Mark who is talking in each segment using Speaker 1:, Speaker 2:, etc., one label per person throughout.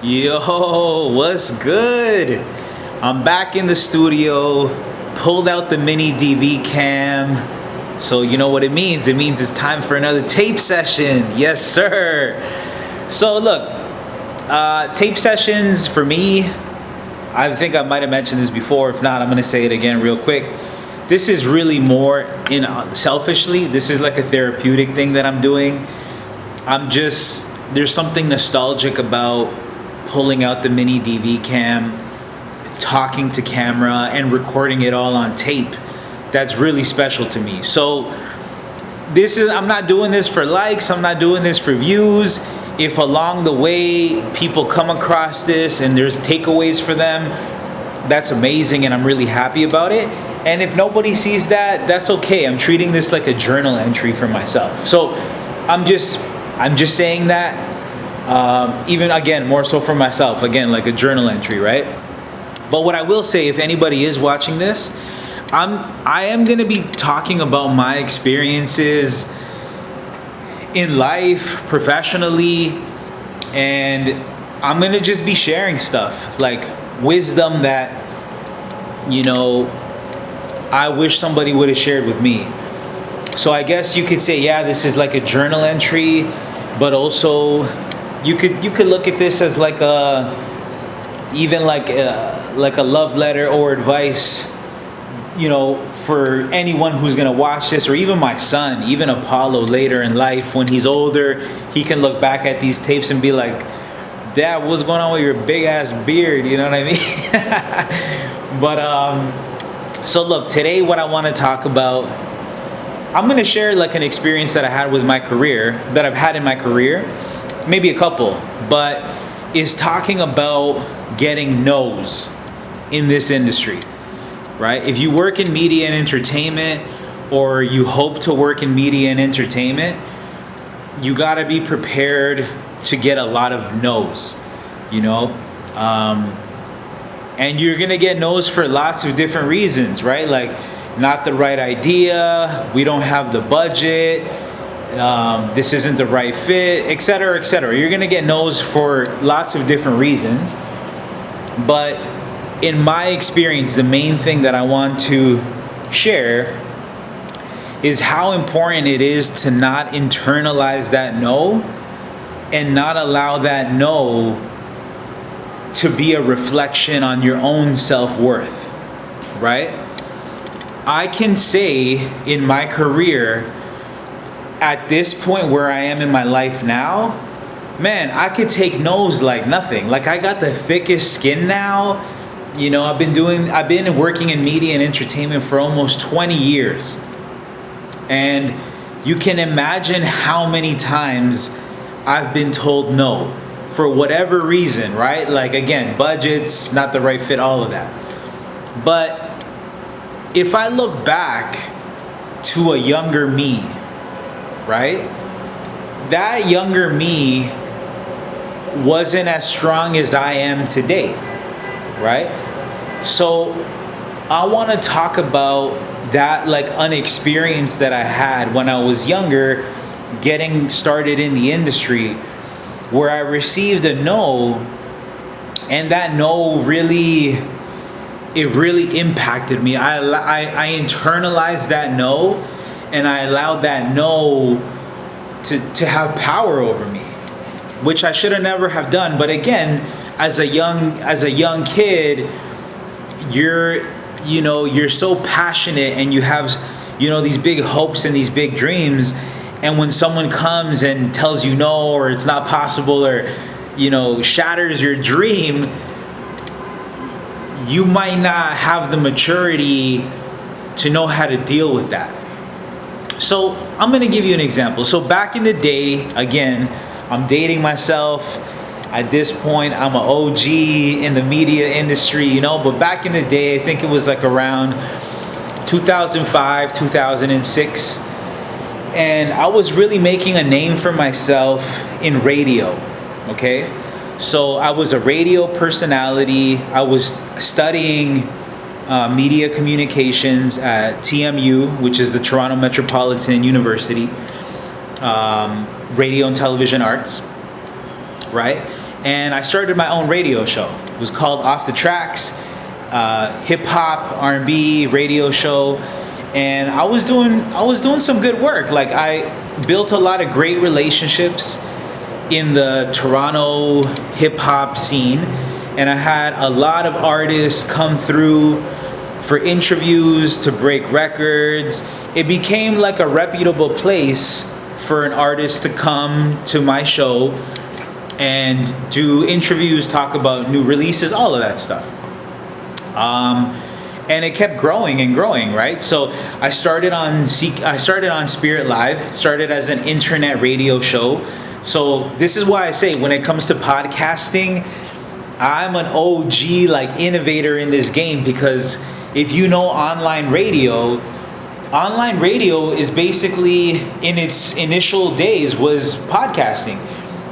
Speaker 1: Yo, what's good? I'm back in the studio, pulled out the mini DV cam. So, you know what it means? It means it's time for another tape session. Yes, sir. So, look, tape sessions for me, I think I might have mentioned this before. If not, I'm going to say it again real quick. This is really more selfishly, this is like a therapeutic thing that I'm doing. There's something nostalgic about pulling out the mini DV cam, talking to camera, and recording it all on tape. That's really special to me. So I'm not doing this for likes, I'm not doing this for views. If along the way people come across this and there's takeaways for them, that's amazing and I'm really happy about it. And if nobody sees that, that's okay. I'm treating this like a journal entry for myself. So I'm just saying that. Even again, more so for myself, again, like a journal entry, right? But what I will say, if anybody is watching this, I am going to be talking about my experiences in life, professionally, and I'm going to just be sharing stuff, like wisdom that, I wish somebody would have shared with me. So I guess you could say, yeah, this is like a journal entry, but also you could look at this as like a love letter or advice, for anyone who's gonna watch this, or even my son, even Apollo later in life when he's older, he can look back at these tapes and be like, Dad, what's going on with your big ass beard? You know what I mean? But so look, today what I want to talk about, I'm gonna share like an experience that I've had in my career, maybe a couple, but is talking about getting no's in this industry, right? If you work in media and entertainment, or you hope to work in media and entertainment, you gotta be prepared to get a lot of no's, and you're gonna get no's for lots of different reasons, right? Like, not the right idea, we don't have the budget, this isn't the right fit, etc., etc. You're gonna get no's for lots of different reasons. But in my experience, the main thing that I want to share is how important it is to not internalize that no, and not allow that no to be a reflection on your own self-worth, right? I can say in my career, at this point where I am in my life now, man, I could take no's like nothing. Like, I got the thickest skin now. I've been working in media and entertainment for almost 20 years. And you can imagine how many times I've been told no for whatever reason, right? Like, again, budgets, not the right fit, all of that. But if I look back to a younger me, right? That younger me wasn't as strong as I am today, right? So I want to talk about that, like, an experience that I had when I was younger, getting started in the industry, where I received a no, and that no really impacted me. I internalized that no, and I allowed that no to have power over me, which I should have never have done. But again, as a young kid, you're so passionate, and you have these big hopes and these big dreams, and when someone comes and tells you no, or it's not possible, or shatters your dream, you might not have the maturity to know how to deal with that. So I'm going to give you an example. So back in the day, again, I'm dating myself. At this point, I'm an OG in the media industry, but back in the day, I think it was like around 2005, 2006. And I was really making a name for myself in radio, okay? So I was a radio personality. I was studying media communications at TMU, which is the Toronto Metropolitan University, radio and television arts, right? and I started my own radio show. It was called Off the Tracks, hip hop, R&B radio show, and I was doing some good work. Like, I built a lot of great relationships in the Toronto hip hop scene, and I had a lot of artists come through for interviews to break records. It became like a reputable place for an artist to come to my show and do interviews, talk about new releases, all of that stuff. And it kept growing and growing, right? So I started on Spirit Live, started as an internet radio show. So this is why I say, when it comes to podcasting, I'm an OG, like, innovator in this game, because if you know online radio is basically, in its initial days, was podcasting.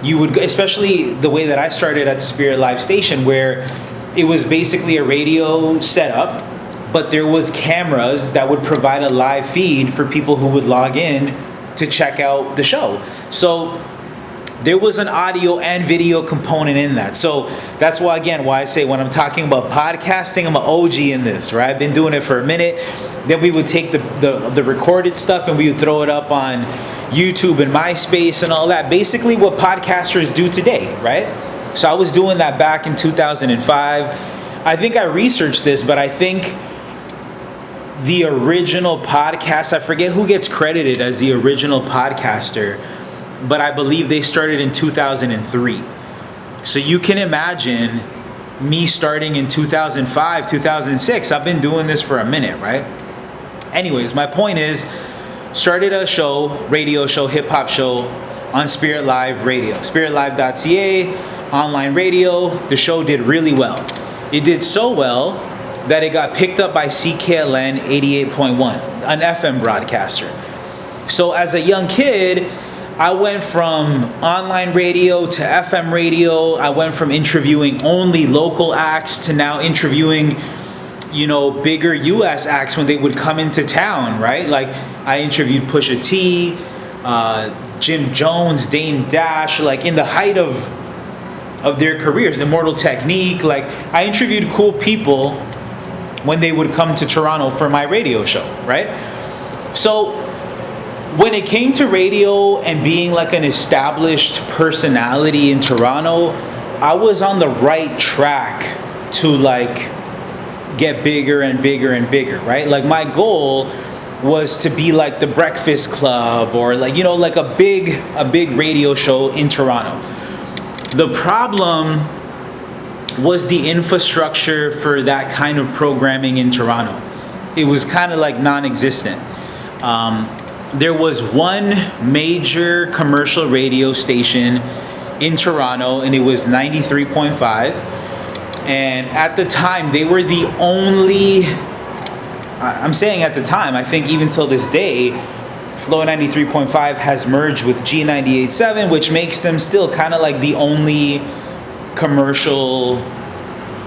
Speaker 1: You would, especially the way that I started at the Spirit Live station, where it was basically a radio setup, but there was cameras that would provide a live feed for people who would log in to check out the show. So there was an audio and video component in that. So that's why I say, when I'm talking about podcasting, I'm an OG in this, right? I've been doing it for a minute. Then we would take the recorded stuff and we would throw it up on YouTube and MySpace and all that. Basically what podcasters do today, right? So I was doing that back in 2005. I think I researched this, but I think the original podcast, I forget who gets credited as the original podcaster, but I believe they started in 2003. So you can imagine me starting in 2005, 2006. I've been doing this for a minute, right? Anyways, my point is, started a show, radio show, hip hop show on Spirit Live Radio, spiritlive.ca, online radio. The show did really well. It did so well that it got picked up by CKLN 88.1, an FM broadcaster. So as a young kid, I went from online radio to FM radio. I went from interviewing only local acts to now interviewing, bigger US acts when they would come into town, right? Like, I interviewed Pusha T, Jim Jones, Dame Dash, like in the height of their careers, Immortal Technique. Like, I interviewed cool people when they would come to Toronto for my radio show, right? So when it came to radio and being like an established personality in Toronto, I was on the right track to like get bigger and bigger and bigger, right? Like, my goal was to be like the Breakfast Club, or like, like a big radio show in Toronto. The problem was the infrastructure for that kind of programming in Toronto. It was kind of like non-existent. There was one major commercial radio station in Toronto, and it was 93.5. And at the time, they were the only, I'm saying at the time, I think even till this day, Flow 93.5 has merged with G98.7, which makes them still kind of like the only commercial,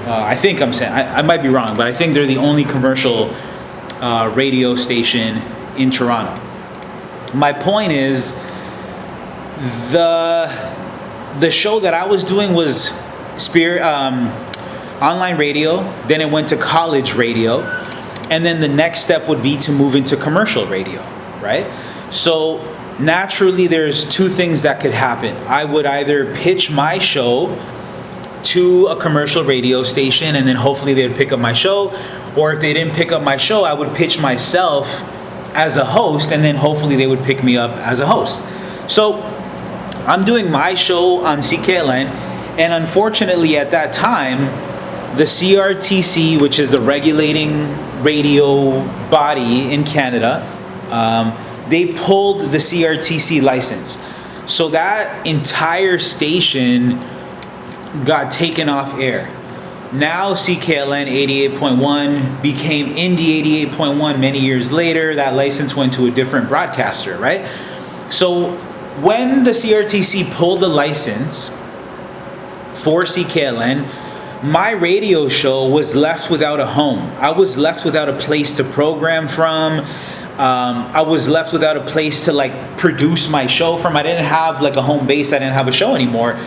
Speaker 1: I think I'm saying, I might be wrong, but I think they're the only commercial radio station in Toronto. My point is, the show that I was doing was online radio, then it went to college radio, and then the next step would be to move into commercial radio, right? So naturally, there's two things that could happen. I would either pitch my show to a commercial radio station, and then hopefully they'd pick up my show, or if they didn't pick up my show, I would pitch myself as a host, and then hopefully they would pick me up as a host. So I'm doing my show on CKLN, and unfortunately at that time, the CRTC, which is the regulating radio body in Canada, they pulled the CRTC license. So that entire station got taken off air. Now CKLN 88.1 became Indie 88.1 many years later. That license went to a different broadcaster, right? So when the CRTC pulled the license for CKLN, my radio show was left without a home. I was left without a place to program from. I was left without a place to like produce my show from. I didn't have like a home base. I didn't have a show anymore.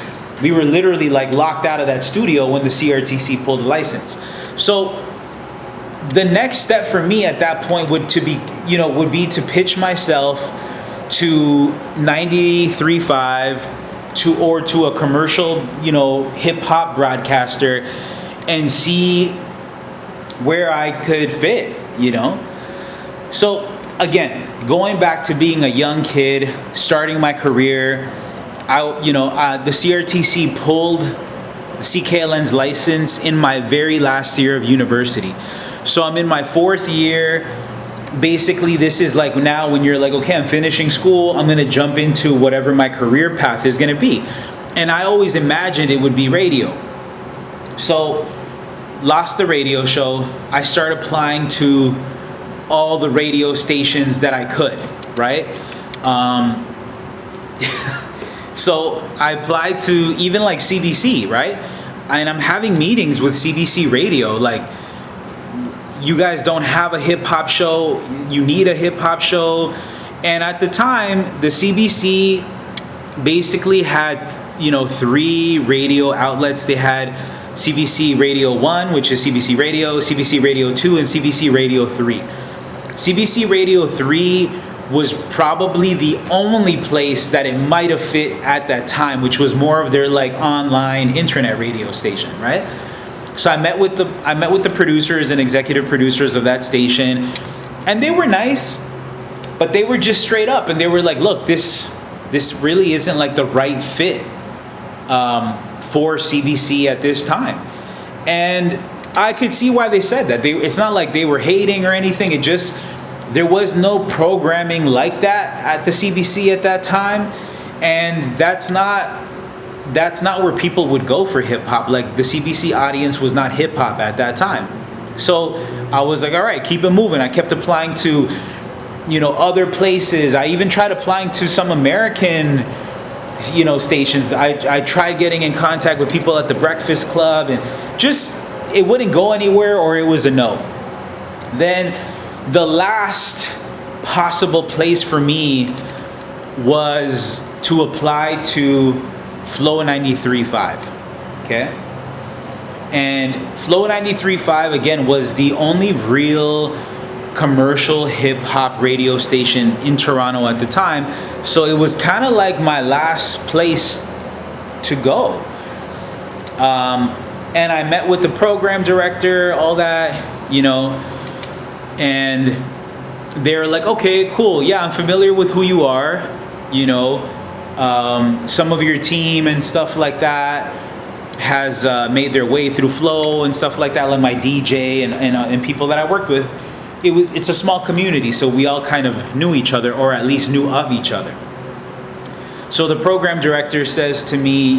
Speaker 1: We were literally like locked out of that studio when the CRTC pulled the license. So the next step for me at that point would be to pitch myself to 93.5 to a commercial, hip hop broadcaster and see where I could fit, So again, going back to being a young kid, starting my career, the CRTC pulled the CKLN's license in my very last year of university. So I'm in my 4th year. Basically, this is like now when you're like, okay, I'm finishing school, I'm gonna jump into whatever my career path is gonna be. And I always imagined it would be radio. So, lost the radio show. I started applying to all the radio stations that I could, right? So I applied to even like CBC, right? And I'm having meetings with CBC Radio, like, you guys don't have a hip hop show, you need a hip hop show. And at the time, the CBC basically had, 3 radio outlets. They had CBC Radio 1, which is CBC Radio, CBC Radio 2, and CBC Radio 3. CBC Radio 3 was probably the only place that it might have fit at that time, which was more of their like online internet radio station, right? So I met with the producers and executive producers of that station, and they were nice, but they were just straight up, and they were like, look, this really isn't like the right fit for CBC at this time. And I could see why they said that. It's not like they were hating or anything. It just, there was no programming like that at the CBC at that time, and that's not where people would go for hip hop. Like, the CBC audience was not hip hop at that time. So I was like, all right, keep it moving. I kept applying to, other places. I even tried applying to some American, stations. I tried getting in contact with people at the Breakfast Club, and just, it wouldn't go anywhere, or it was a no. Then the last possible place for me was to apply to Flow 93.5, okay? And Flow 93.5, again, was the only real commercial hip-hop radio station in Toronto at the time. So it was kind of like my last place to go. And I met with the program director, all that, and they're like, okay, cool, yeah, I'm familiar with who you are, some of your team and stuff like that has made their way through Flow and stuff like that, like my DJ and people that I worked with. It's a small community, so we all kind of knew each other, or at least knew of each other. So the program director says to me,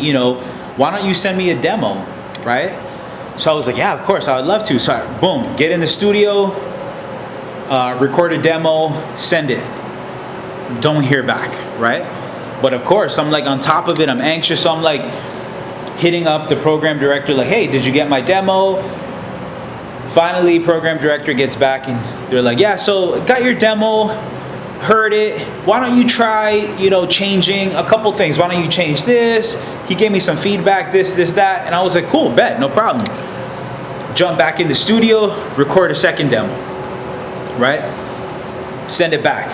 Speaker 1: why don't you send me a demo, right? So I was like, yeah, of course, I would love to. So boom, get in the studio, record a demo, send it. Don't hear back, right? But of course, I'm like on top of it, I'm anxious, so I'm like hitting up the program director like, hey, did you get my demo? Finally, program director gets back and they're like, yeah, so got your demo, heard it. Why don't you try, changing a couple things? Why don't you change this? He gave me some feedback, this, that. And I was like, cool, bet, no problem. Jump back in the studio, record a second demo, right? Send it back.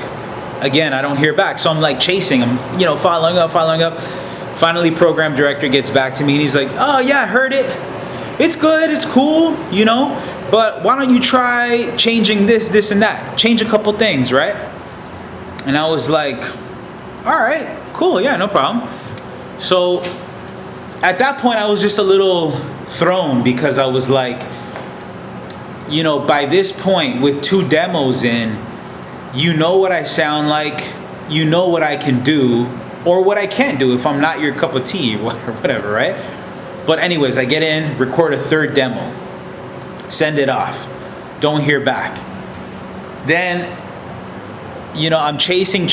Speaker 1: Again, I don't hear back. So I'm like chasing, I'm, following up. Finally, program director gets back to me and he's like, oh yeah, I heard it. It's good, it's cool, but why don't you try changing this and that? Change a couple things, right? And I was like, all right, cool, yeah, no problem. So at that point, I was just a little thrown because I was like, by this point, with 2 demos in, what I sound like, what I can do, or what I can't do if I'm not your cup of tea, or whatever, right? But anyways, I get in, record a 3rd demo, send it off, don't hear back. Then, I'm chasing,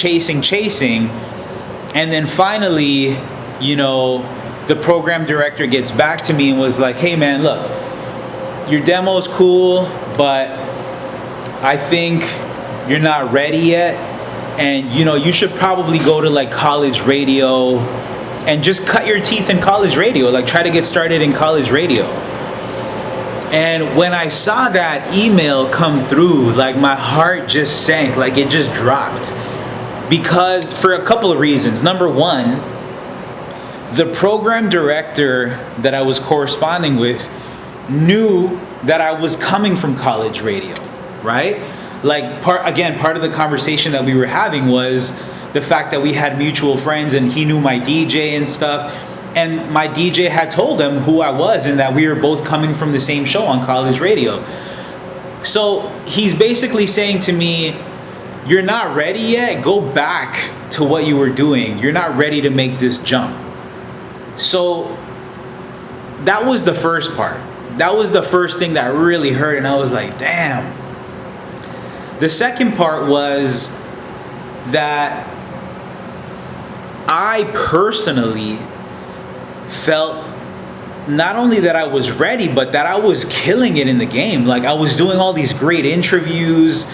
Speaker 1: and then finally, the program director gets back to me and was like, hey man, look, your demo's cool, but I think you're not ready yet, and you should probably go to like college radio and just cut your teeth in college radio. Like, try to get started in college radio. And when I saw that email come through, like, my heart just sank, like it just dropped. Because for a couple of reasons. Number one, the program director that I was corresponding with knew that I was coming from college radio, right? Like, part of the conversation that we were having was the fact that we had mutual friends, and he knew my DJ and stuff. And my DJ had told him who I was and that we were both coming from the same show on college radio. So he's basically saying to me, you're not ready yet, go back to what you were doing. You're not ready to make this jump. So that was the first part. That was the first thing that really hurt, and I was like, damn. The second part was that I personally felt not only that I was ready, but that I was killing it in the game. Like, I was doing all these great interviews.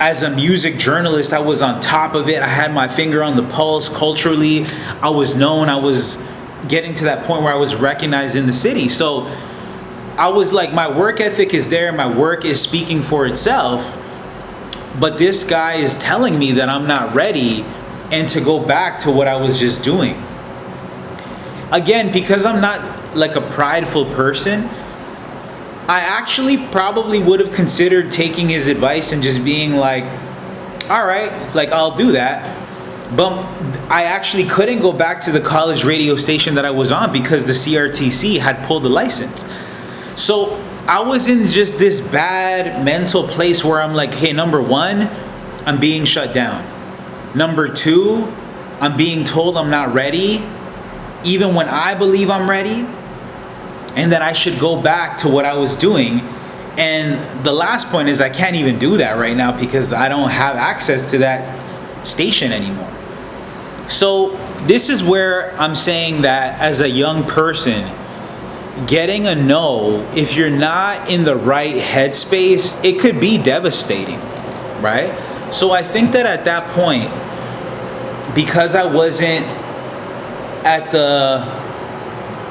Speaker 1: As a music journalist, I was on top of it. I had my finger on the pulse culturally. I was known. I was getting to that point where I was recognized in the city. So I was like, my work ethic is there. My work is speaking for itself. But this guy is telling me that I'm not ready and to go back to what I was just doing. Again, because I'm not like a prideful person, I actually probably would have considered taking his advice and just being like, all right, like, I'll do that. But I actually couldn't go back to the college radio station that I was on because the CRTC had pulled the license. So I was in just this bad mental place where I'm like, hey, number one, I'm being shut down. Number two, I'm being told I'm not ready, even when I believe I'm ready, and that I should go back to what I was doing. And the last point is I can't even do that right now because I don't have access to that station anymore. So this is where I'm saying that as a young person, getting a no, if you're not in the right headspace, it could be devastating, right? So I think that at that point, because I wasn't at the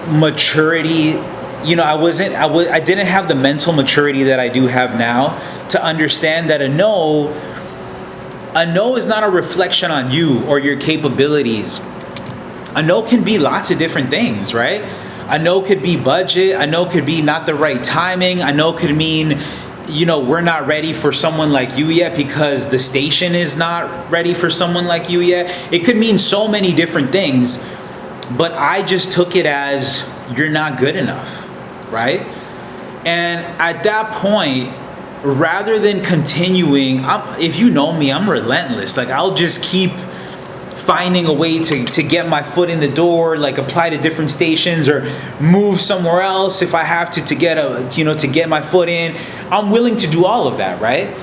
Speaker 1: maturity, I didn't have the mental maturity that I do have now to understand that a no is not a reflection on you or your capabilities. A no can be lots of different things, right? A no could be budget. A no could be not the right timing. A no could mean, we're not ready for someone like you yet because the station is not ready for someone like you yet. It could mean so many different things, but I just took it as you're not good enough, right? And at that point, rather than continuing, if you know me, I'm relentless. Like, I'll just keep finding a way to get my foot in the door, like apply to different stations or move somewhere else if I have to get to get my foot in. I'm willing to do all of that, right?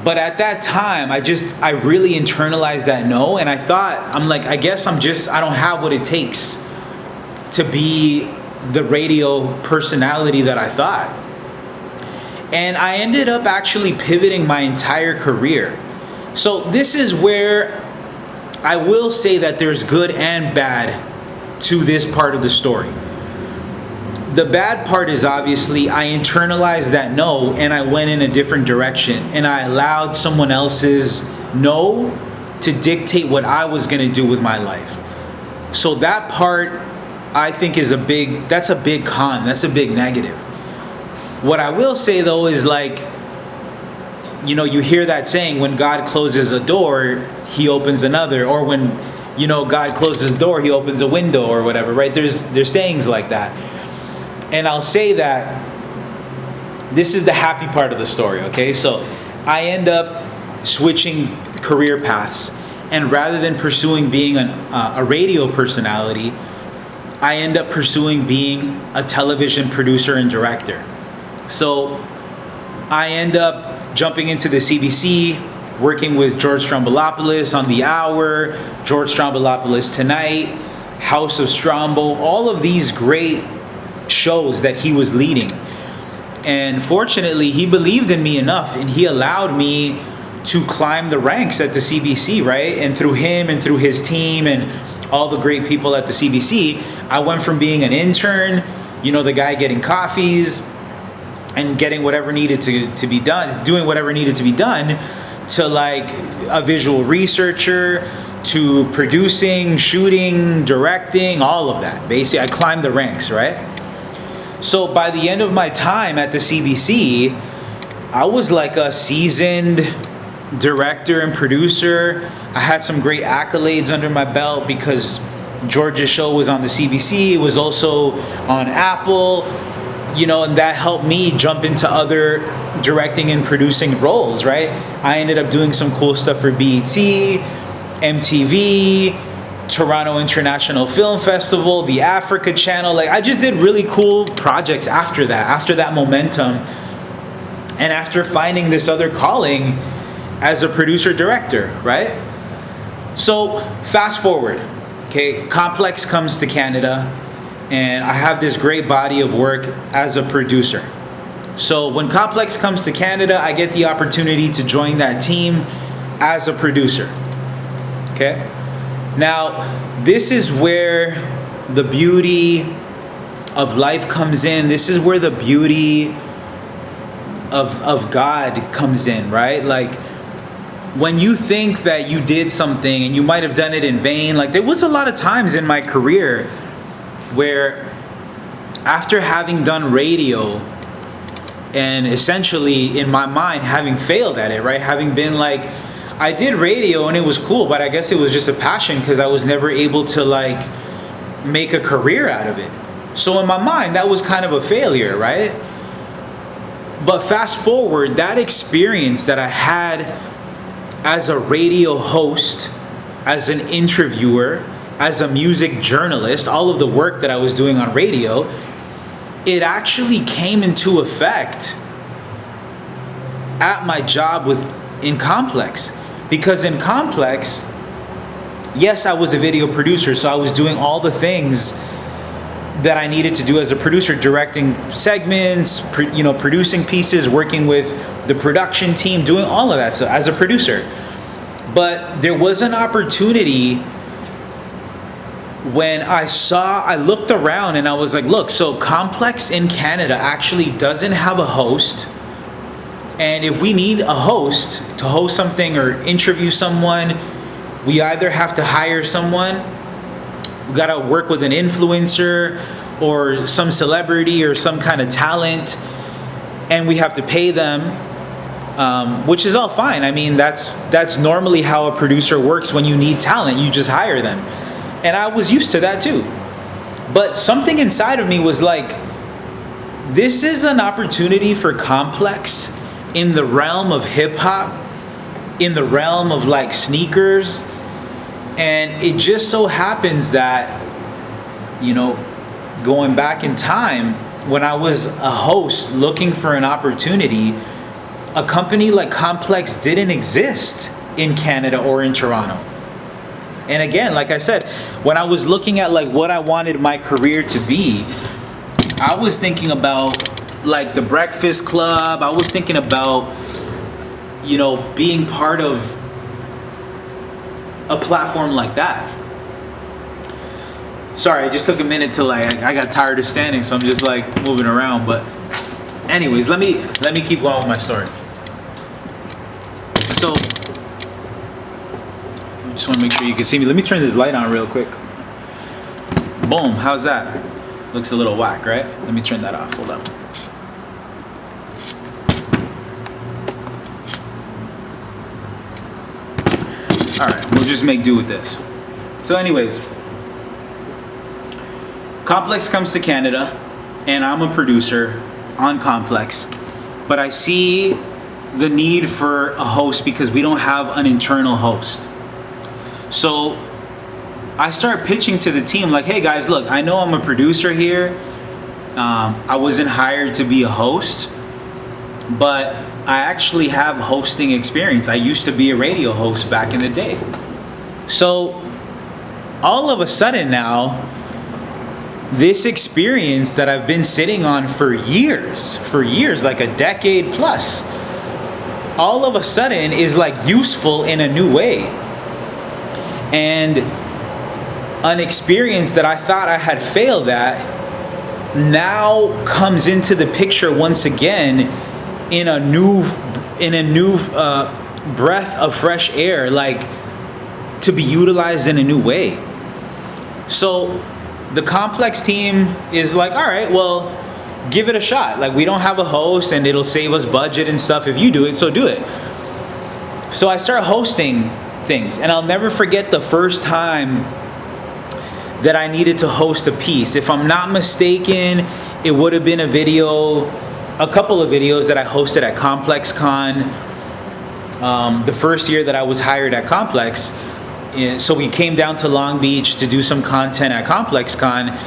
Speaker 1: But at that time, I really internalized that no, and I thought, I guess I don't have what it takes to be the radio personality that I thought. And I ended up actually pivoting my entire career. So this is where I will say that there's good and bad to this part of the story. The bad part is obviously I internalized that no and I went in a different direction and I allowed someone else's no to dictate what I was going to do with my life. So that part I think that's a big con, that's a big negative. What I will say though is you hear that saying, when God closes a door, he opens another, or when, God closes a door, he opens a window or whatever, right? There's sayings like that. And I'll say that this is the happy part of the story, okay? So I end up switching career paths, and rather than pursuing being a radio personality, I end up pursuing being a television producer and director. So I end up jumping into the CBC, working with George Stroumboulopoulos on The Hour, George Stroumboulopoulos Tonight, House of Strombo, all of these great shows that he was leading. And fortunately, he believed in me enough and he allowed me to climb the ranks at the CBC, right? And through him and through his team and all the great people at the CBC, I went from being an intern, the guy getting coffees and getting whatever needed to be done, doing whatever needed to be done, to like a visual researcher, to producing, shooting, directing, all of that. Basically, I climbed the ranks, right? So by the end of my time at the CBC, I was like a seasoned director and producer. I had some great accolades under my belt because George's show was on the CBC. It was also on Apple, and that helped me jump into other directing and producing roles, right? I ended up doing some cool stuff for BET, MTV, Toronto International Film Festival, the Africa Channel. Like, I just did really cool projects after that momentum, and after finding this other calling as a producer director, right? So fast forward, okay, Complex comes to Canada, and I have this great body of work as a producer. So when Complex comes to Canada, I get the opportunity to join that team as a producer. Okay? Now, this is where the beauty of life comes in. This is where the beauty of God comes in, right? Like, when you think that you did something and you might have done it in vain, like there was a lot of times in my career where after having done radio and essentially in my mind having failed at it, right? Having been like, I did radio and it was cool, but I guess it was just a passion because I was never able to like make a career out of it. So in my mind, that was kind of a failure, right? But fast forward, that experience that I had as a radio host, as an interviewer, as a music journalist, all of the work that I was doing on radio, it actually came into effect at my job in Complex. Because in Complex, yes, I was a video producer, so I was doing all the things that I needed to do as a producer, directing segments, producing pieces, working with the production team, doing all of that stuff as a producer. But there was an opportunity when I looked around and I was like, look, so Complex in Canada actually doesn't have a host. And if we need a host to host something or interview someone, we either have to hire someone, we gotta work with an influencer or some celebrity or some kind of talent, and we have to pay them, which is all fine. I mean, that's normally how a producer works. When you need talent, you just hire them. And I was used to that too. But something inside of me was like, this is an opportunity for Complex in the realm of hip hop, in the realm of like sneakers. And it just so happens that, going back in time, when I was a host looking for an opportunity, a company like Complex didn't exist in Canada or in Toronto. And again, like I said, when I was looking at like what I wanted my career to be, I was thinking about like the Breakfast Club. I was thinking about, being part of a platform like that. Sorry, I just took a minute to I got tired of standing, so I'm just like moving around. But anyways, let me keep going with my story. So I just want to make sure you can see me. Let me turn this light on real quick. Boom, how's that? Looks a little whack, right? Let me turn that off, hold on. Alright, we'll just make do with this. So anyways, Complex comes to Canada, and I'm a producer on Complex, but I see the need for a host because we don't have an internal host. So I start pitching to the team like, hey guys, look, I know I'm a producer here. I wasn't hired to be a host, but I actually have hosting experience. I used to be a radio host back in the day. So all of a sudden now, this experience that I've been sitting on for years, like a decade plus, all of a sudden is like useful in a new way. And an experience that I thought I had failed at now comes into the picture once again in a new breath of fresh air, like to be utilized in a new way. So the Complex team is like, all right, well, give it a shot. Like, we don't have a host and it'll save us budget and stuff if you do it, so do it. So I start hosting things, and I'll never forget the first time that I needed to host a piece. If I'm not mistaken, it would have been a couple of videos that I hosted at ComplexCon, the first year that I was hired at Complex. So we came down to Long Beach to do some content at ComplexCon,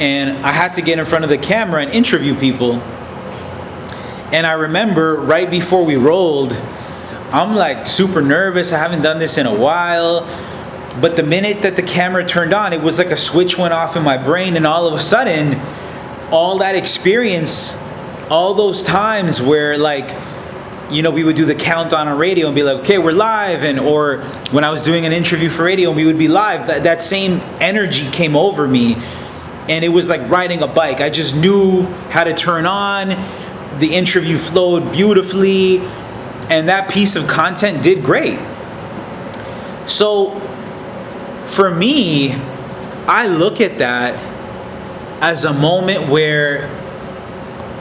Speaker 1: and I had to get in front of the camera and interview people. And I remember right before we rolled, I'm like super nervous. I haven't done this in a while. But the minute that the camera turned on, it was like a switch went off in my brain, and all of a sudden, all that experience, all those times where, like, you know, we would do the countdown on radio and be like, okay, we're live, or when I was doing an interview for radio and we would be live, that same energy came over me, and it was like riding a bike. I just knew how to turn on. The interview flowed beautifully, and that piece of content did great. So for me, I look at that as a moment where,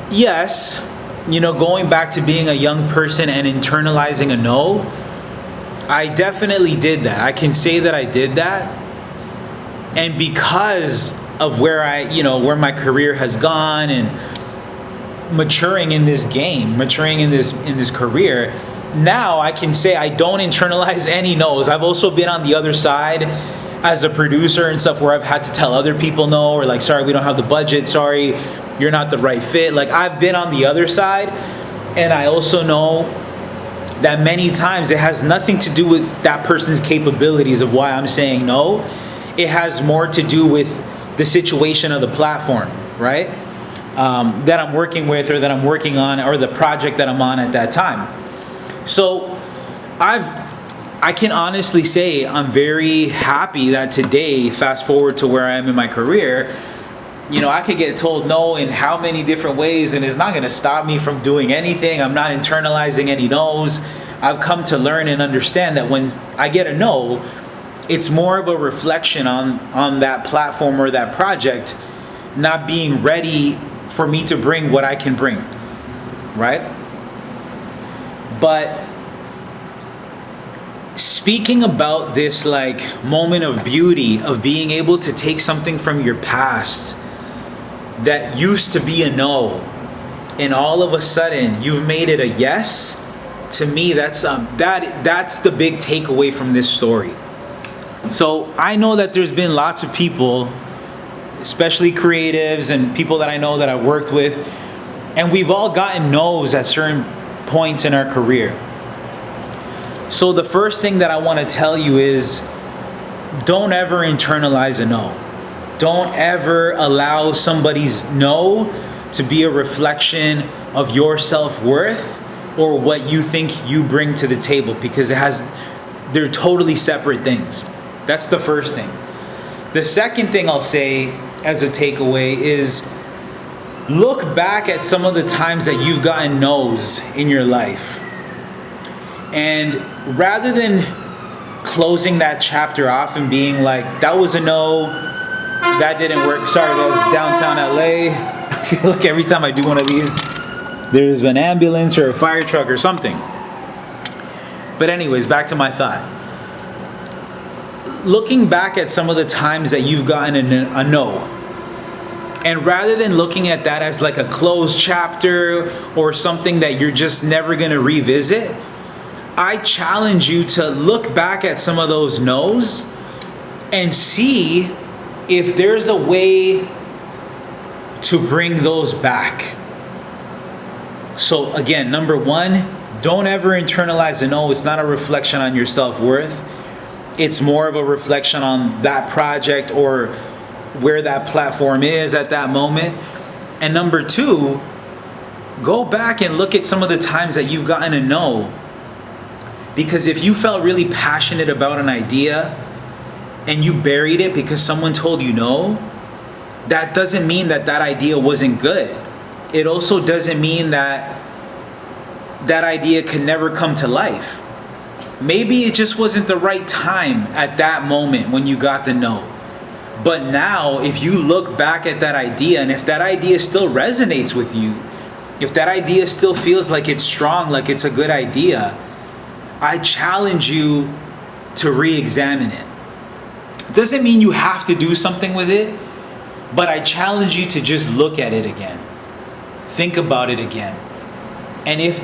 Speaker 1: yes, you know, going back to being a young person and internalizing a no, I definitely did that. I can say that I did that. And because of where my career has gone, and maturing in this game, maturing in this career, now I can say I don't internalize any no's. I've also been on the other side as a producer and stuff, where I've had to tell other people no, or like, sorry, we don't have the budget, sorry, you're not the right fit. Like, I've been on the other side, and I also know that many times it has nothing to do with that person's capabilities of why I'm saying no. It has more to do with the situation of the platform, right? That I'm working with, or that I'm working on, or the project that I'm on at that time. So I can honestly say I'm very happy that today, fast forward to where I am in my career, you know, I could get told no in how many different ways, and it's not going to stop me from doing anything. I'm not internalizing any no's. I've come to learn and understand that when I get a no, it's more of a reflection on that platform or that project not being ready for me to bring what I can bring, right? But speaking about this, like, moment of beauty of being able to take something from your past that used to be a no, and all of a sudden you've made it a yes, to me that's the big takeaway from this story. So I know that there's been lots of people, especially creatives and people that I know that I've worked with, and we've all gotten no's at certain points in our career. So the first thing that I want to tell you is, don't ever internalize a no. Don't ever allow somebody's no to be a reflection of your self-worth or what you think you bring to the table, because they're totally separate things. That's the first thing. The second thing I'll say as a takeaway is, look back at some of the times that you've gotten no's in your life. And rather than closing that chapter off and being like, that was a no, that didn't work, sorry, that was downtown LA. I feel like every time I do one of these, there's an ambulance or a fire truck or something. But anyways, back to my thought. Looking back at some of the times that you've gotten a no, and rather than looking at that as like a closed chapter or something that you're just never going to revisit, I challenge you to look back at some of those no's and see if there's a way to bring those back. So again, number one, don't ever internalize a no. It's not a reflection on your self-worth. It's more of a reflection on that project or where that platform is at that moment. And number two, go back and look at some of the times that you've gotten a no. Because if you felt really passionate about an idea and you buried it because someone told you no, that doesn't mean that that idea wasn't good. It also doesn't mean that that idea could never come to life. Maybe it just wasn't the right time at that moment when you got the no. But now, if you look back at that idea, and if that idea still resonates with you, if that idea still feels like it's strong, like it's a good idea, I challenge you to re-examine it. It doesn't mean you have to do something with it, but I challenge you to just look at it again. Think about it again. And if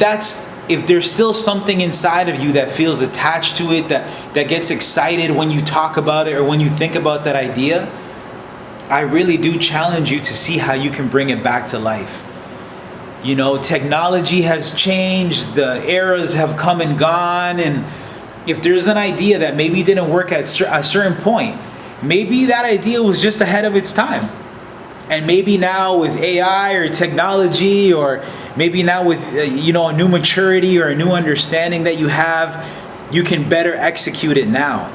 Speaker 1: there's still something inside of you that feels attached to it, that gets excited when you talk about it or when you think about that idea, I really do challenge you to see how you can bring it back to life. You know, technology has changed, the eras have come and gone, and if there's an idea that maybe didn't work at a certain point, maybe that idea was just ahead of its time. And maybe now with AI or technology, or maybe now with a new maturity or a new understanding that you have, you can better execute it now.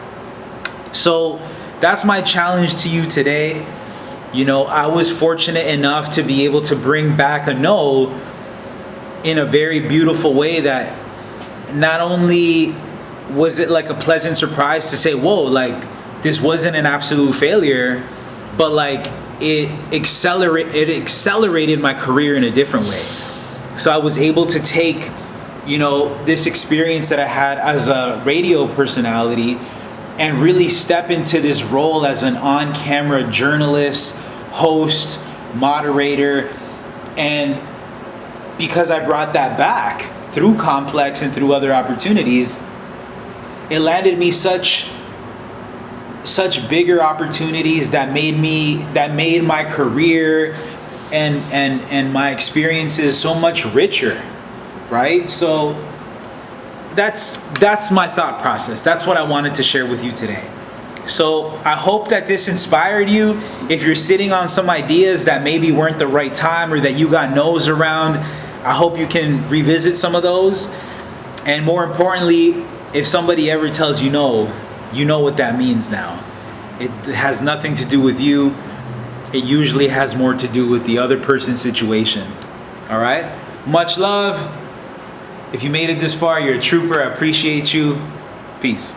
Speaker 1: So that's my challenge to you today. You know, I was fortunate enough to be able to bring back a no in a very beautiful way that not only was it like a pleasant surprise to say, whoa, like this wasn't an absolute failure, but like it accelerated my career in a different way. So I was able to take, this experience that I had as a radio personality and really step into this role as an on-camera journalist, host, moderator. And because I brought that back through Complex and through other opportunities, it landed me such bigger opportunities that made my career and my experiences so much richer, right? So that's my thought process. That's what I wanted to share with you today. So I hope that this inspired you. If you're sitting on some ideas that maybe weren't the right time or that you got no's around, I hope you can revisit some of those. And more importantly, if somebody ever tells you no, you know what that means now. It has nothing to do with you. It usually has more to do with the other person's situation. All right? Much love. If you made it this far, you're a trooper. I appreciate you. Peace.